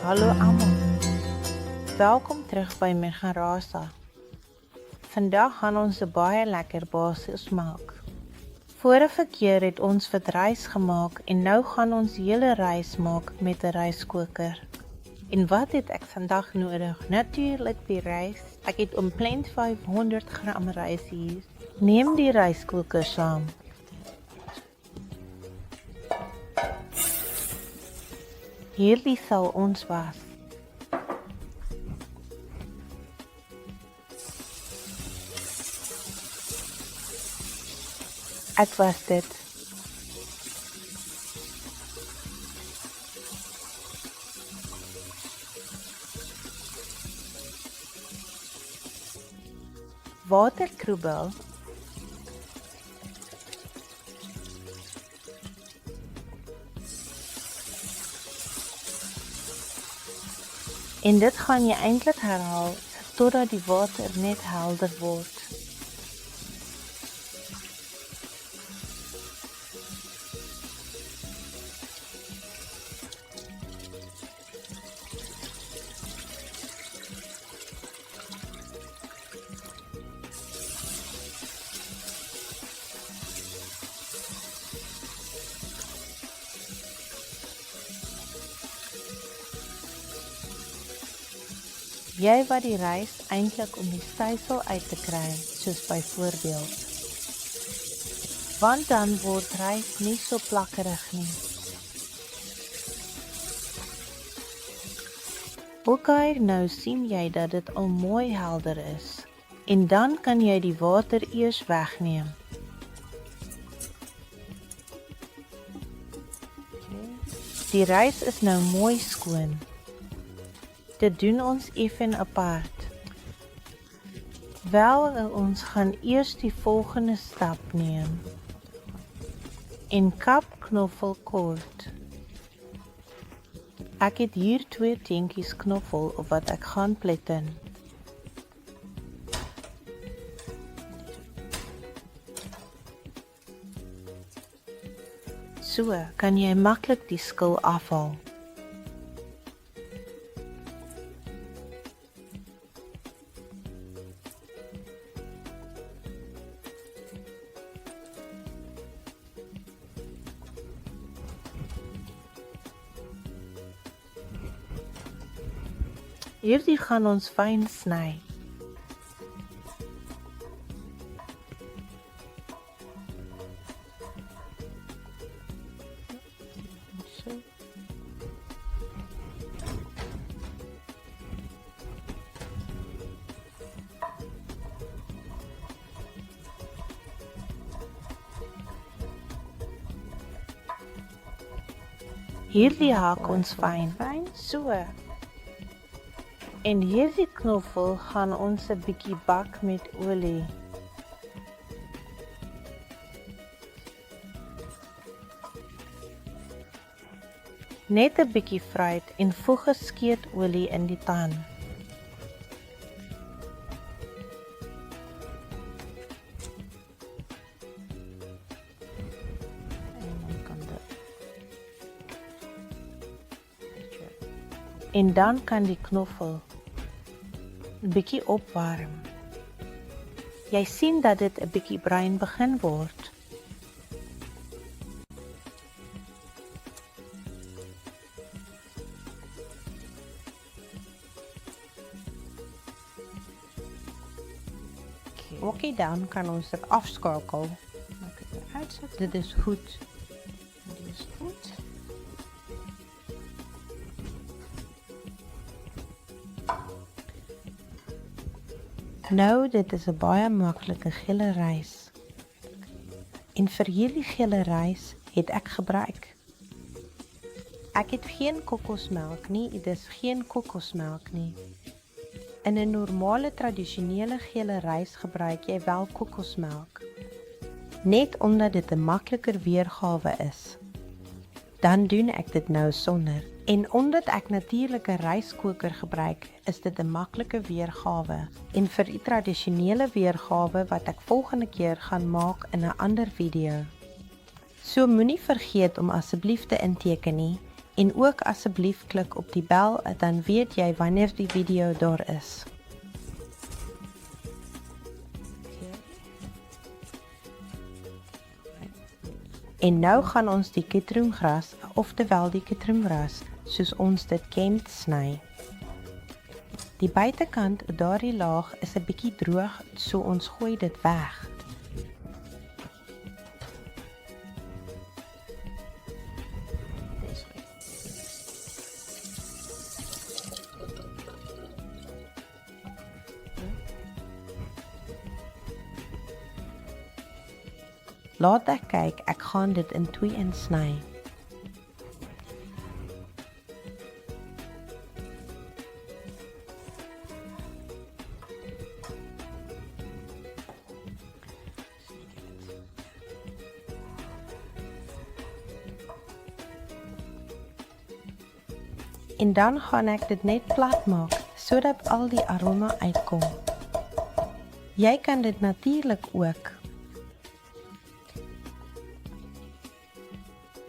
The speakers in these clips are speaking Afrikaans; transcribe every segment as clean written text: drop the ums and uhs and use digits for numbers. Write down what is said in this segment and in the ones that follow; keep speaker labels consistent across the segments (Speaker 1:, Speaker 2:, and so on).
Speaker 1: Hallo almal. Welkom terug by Megarasa. Vandag gaan ons 'n baie lekker BASIES maak. Vorige keer het ons wat rys gemaak en nou gaan ons hele rys maak met 'n ryskoker. En wat het ek vandag nodig? Natuurlik die rys. Ek het omtrent 500 gram rys hier. Neem die ryskoker saam. Hierdie sal ons was. Ek was dit. Water kroebel. En dit gaan jy eintlik herhaal totdat die water net helder word. Jy wat die rys eintlik om die stysel uit te kry, soos byvoorbeeld. Want dan word rys nie so plakkerig nie. Ook nou sien jy dat dit al mooi helder is. En dan kan jy die water eers wegneem. Die rys is nou mooi skoon. Dit doen ons effen apart. Wel, ons gaan eers die volgende stap neem. En kap knoffel kort. Ek het hier 2 teentjies knoffel op wat ek gaan pletten. So kan jy maklik die skil afhaal. Hierdie gaan ons fyn sny. Hierdie haak ons fyn, so. En hierdie knoffel gaan ons 'n bietjie bak met olie. Net 'n bietjie fruit en voeg 'n skeut olie in die pan. En dan kan die knoffel 'n bietjie opwarm. Jy sien dat dit 'n bietjie bruin begin word. Oké, dan kan ons dit afskakel. Dit is goed. Dit is goed. Nou, dit is 'n baie maklike gele rys. En vir hierdie gele rys het ek gebruik. Ek het geen kokosmelk nie, dit is geen kokosmelk nie. In 'n normale tradisionele gele rys gebruik jy wel kokosmelk. Net omdat dit 'n makliker weergawe is. Dan doen ek dit nou sonder. En omdat ek natuurlike ryskoker gebruik, is dit 'n maklike weergawe. En vir die tradisionele weergawe wat ek volgende keer gaan maak in 'n ander video. So moenie vergeet om asseblief te inteken nie En ook asseblief klik op die bel, dan weet jy wanneer die video daar is. En nou gaan ons die citroengras, oftewel die citroengras, soos ons dit ken, sny. Die buitekant, daardie laag, is 'n bietjie droog, so ons gooi dit weg. Laat ek kyk, ek gaan dit in 2 insny. En dan gaan ek dit net plat maak, sodat al die aroma uitkom. Jy kan dit natuurlik ook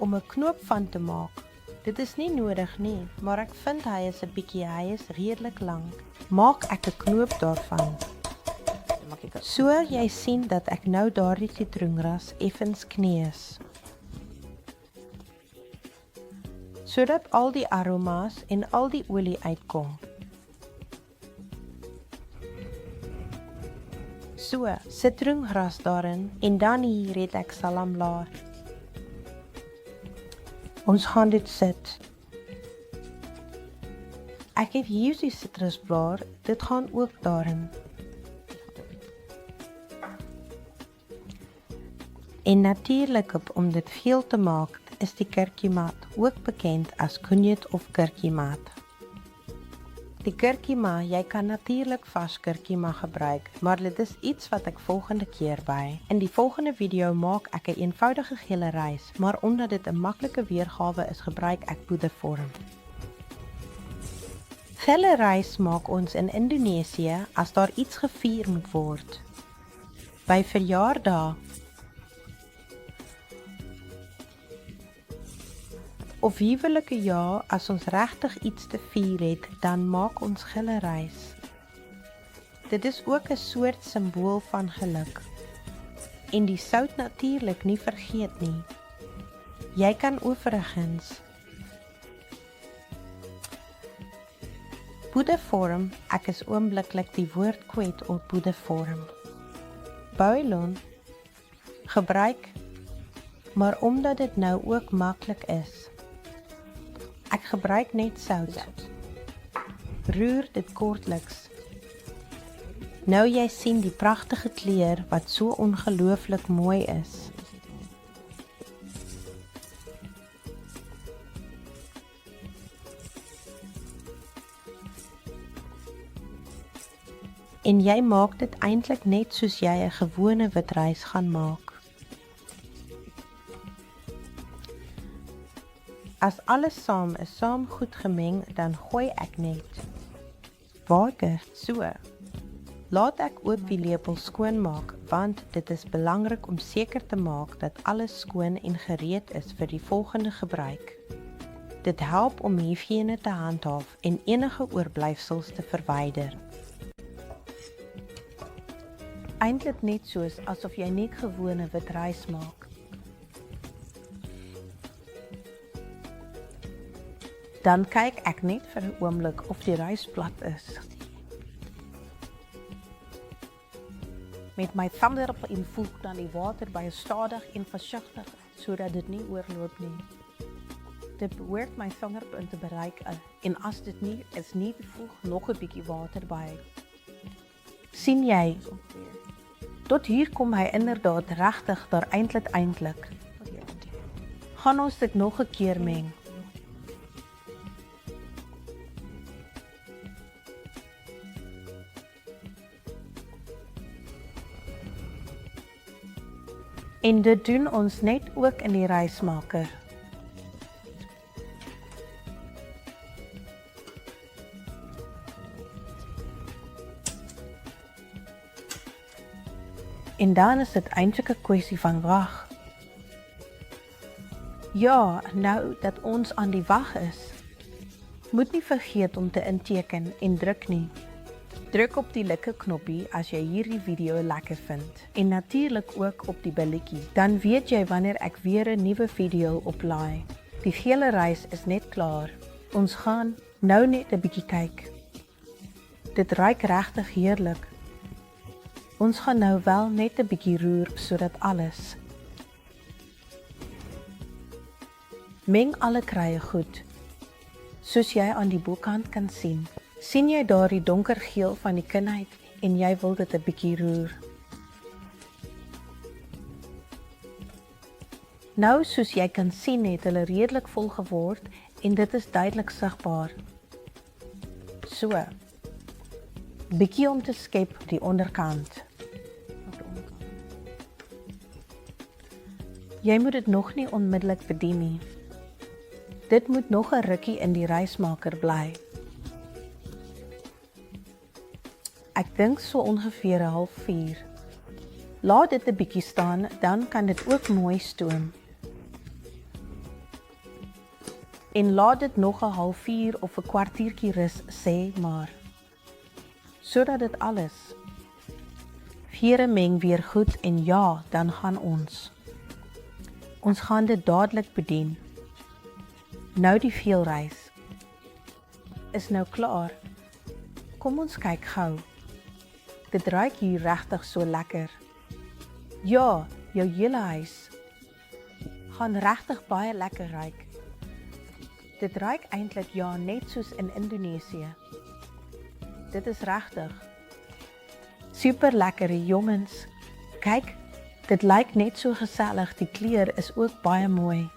Speaker 1: om 'n knoop van te maak. Dit is nie nodig nie, maar ek vind hy is redelik lank. Maak ek 'n knoop daarvan. So jy sien dat ek nou daardie citroengras effens kneus. Sodat al die aroma's en al die olie uitkom. So, citroengras daarin en dan hier het ek salam-blaar. Ons gaan dit sit. Ek het hier die citrusblaar, dit gaan ook daarin. En natuurlik om dit veel te maak, is die kurkuma ook bekend as kunyit of kurkuma. Die kurkuma, jy kan natuurlik vars kurkuma gebruik, maar dit is iets wat ek volgende keer by. In die volgende video maak ek 'n eenvoudige gele rys, maar omdat dit 'n maklike weergawe is, gebruik ek poedervorm. Gele rys maak ons in Indonesië as daar iets gevier moet word. By verjaardae of huwelike ja, as ons regtig iets te vier het, dan maak ons gele rys. Dit is ook 'n soort simbool van geluk. En die sout natuurlik nie vergeet nie. Jy kan overigens poedervorm, ek is oombliklik die woord kwyt op poedervorm. Bouillon gebruik, maar omdat dit nou ook maklik is. Ek gebruik net sout. Roer dit kortliks. Nou jy sien die pragtige kleur wat so ongelooflik mooi is. En jy maak dit eintlik net soos jy 'n gewone witrys gaan maak. As alles saam goed gemeng, dan gooi ek net water. So, laat ek ook die lepel skoon maak, want dit is belangrik om seker te maak dat alles skoon en gereed is vir die volgende gebruik. Dit help om higiëne te handhaaf en enige oorblyfsels te verwyder. Eintlik net soos asof jy net gewone wit rys maak. Dan kyk ek net vir 'n oomblik of die rys plat is. Met my vingerop invoeg dan die water baie stadig en versigtig, sodat dit nie oorloop nie. Dit behoort my vingerpunt te bereik en as dit nie is nie, voeg nog 'n bietjie water by. Sien jy? Tot hier kom hy inderdaad regtig daar eintlik. Gaan ons dit nog 'n keer meng. En dit doen ons net ook in die rysmaker. En dan is dit eintlik 'n kwessie van wag. Ja, nou dat ons aan die wag is, moet nie vergeet om te inteken en druk nie. Druk op die like knoppie as jy hierdie video lekker vind en natuurlik ook op die belletjie. Dan weet jy wanneer ek weer 'n nuwe video oplaai. Die gele rys is net klaar. Ons gaan nou net 'n bietjie kyk. Dit ruik regtig heerlik. Ons gaan nou wel net 'n bietjie roer sodat alles. Meng alle krye goed. Soos jy aan die bokant kan sien. Sien jy daar die donker geel van die kinheid en jy wil dit 'n bietjie roer. Nou soos jy kan sien het hulle redelik vol geword en dit is duidelik sigbaar. So. Bietjie om te skep die onderkant. Jy moet dit nog nie onmiddellik bedien nie. Dit moet nog 'n rukkie in die rysmaker bly. Ek dink so ongeveer 3:30. Laat dit 'n bietjie staan, dan kan dit ook mooi stoom. En laat dit nog 'n 3:30 of 'n kwartiertjie rus, sê maar. Sodat dit alles. Vere meng weer goed en ja, dan gaan ons. Ons gaan dit dadelik bedien. Nou die geelrys. Is nou klaar. Kom ons kyk gou. Dit ruik hier regtig so lekker. Ja, jou hele huis gaan regtig baie lekker ruik. Dit ruik eintlik ja net soos in Indonesië. Dit is regtig super lekker, jongens. Kyk, dit lyk net so gesellig. Die kleur is ook baie mooi.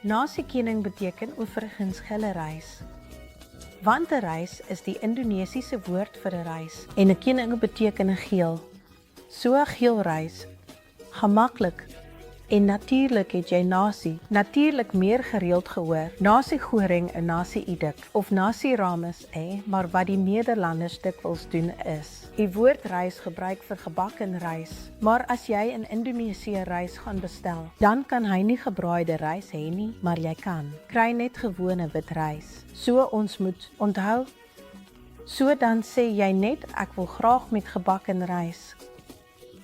Speaker 1: Nasi Kuning beteken overigens geelrys. Want 'n rys is die Indonesiese woord vir 'n rys en 'n kuning beteken 'n geel. So 'n geelrys, gemaklik en natuurlik het jy nasi, natuurlik meer gereeld gehoor. Nasi Kuning en nasi idik of nasi rames, maar wat die Nederlanders dikwels doen is. Die woord rys gebruik vir gebakken rys, maar as jy in Indonesië rys gaan bestel, dan kan hy nie gebraaide rys hê nie, maar jy kan. Kry net gewone wit rys. So ons moet onthou. So dan sê jy net ek wil graag met gebakken rys.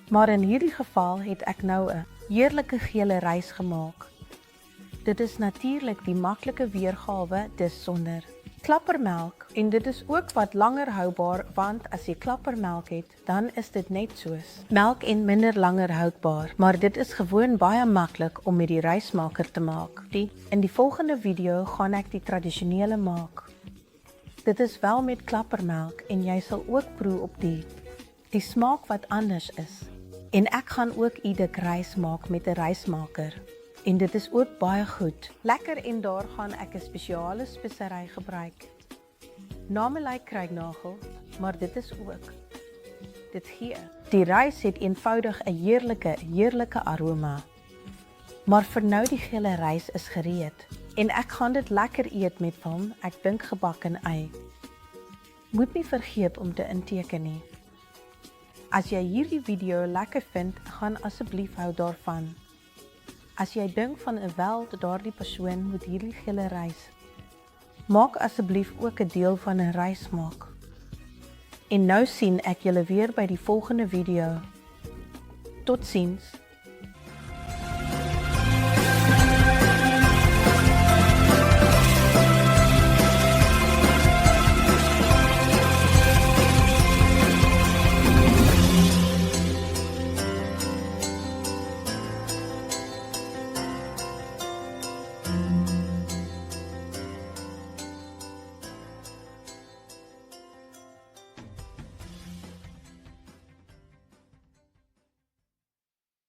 Speaker 1: Maar in hierdie geval het ek nou 'n heerlike gele rys gemaak. Dit is natuurlik die maklike weergawe dis sonder klappermelk en dit is ook wat langer houbaar want as jy klappermelk het, dan is dit net soos melk en minder langer houdbaar, maar dit is gewoon baie maklik om met die rysmaker te maak. In die volgende video gaan ek die tradisionele maak. Dit is wel met klappermelk en jy sal ook proe op die smaak wat anders is. En ek gaan ook idik rys maak met 'n rysmaker. En dit is ook baie goed. Lekker en daar gaan ek 'n spesiale spesery gebruik. Name lyk kruidnagel, maar dit is ook. Dit gee. Die rys het eenvoudig 'n heerlike aroma. Maar vir nou die gele rys is gereed. En ek gaan dit lekker eet met van, ek dink gebakken ei. Moet nie vergeet om te inteken nie. As jy hierdie video lekker vind, gaan asseblief hou daarvan. As jy dink van 'n wel daardie persoon moet hierdie gele rys, maak asseblief ook 'n deel van 'n rys maak. En nou sien ek julle weer by die volgende video. Totsiens.